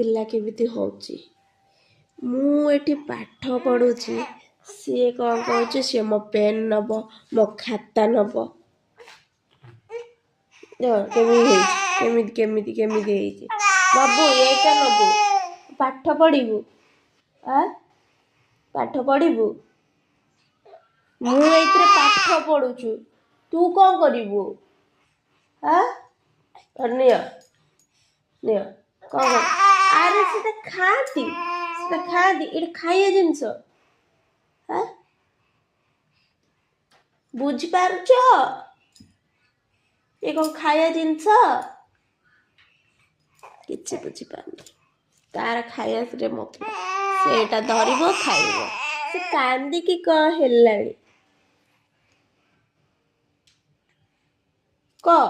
ପିଲା କେମିତି ହେଉଛି। ମୁଁ ଏଠି ପାଠ ପଢ଼ୁଛି, ସିଏ କ'ଣ କହୁଛି, ସିଏ ମୋ ପେନ୍ ନେବ, ମୋ ଖାତା ନେବ। କେମିତି ହେଇଛି, କେମିତି କେମିତି କେମିତି ହେଇଛି। ବାବୁ ଏଇଟା ନେବୁ, ପାଠ ପଢ଼ିବୁ। ପାଠ ପଢ଼ିବୁ। ମୁଁ ଏଇଥିରେ ପାଠ ପଢ଼ୁଛୁ, ତୁ କ'ଣ କରିବୁ? ନିଅ ନିଅ, କ'ଣ ଆରେ ସେଟା ଖାଆନ୍ତି, ଏଇଟା ଖାଇବା ଜିନିଷ। ବୁଝିପାରୁଛ? ଏ କ'ଣ ଖାଇବା ଜିନିଷ? କିଛି ବୁଝିପାରୁନି। ତାର ଖାଇବାରେ ମତଲବ, ସେଇଟା ଧରିବ ଖାଇବ। ସେ କାନ୍ଦିକି କ'ଣ ହେଲାଣି? କହ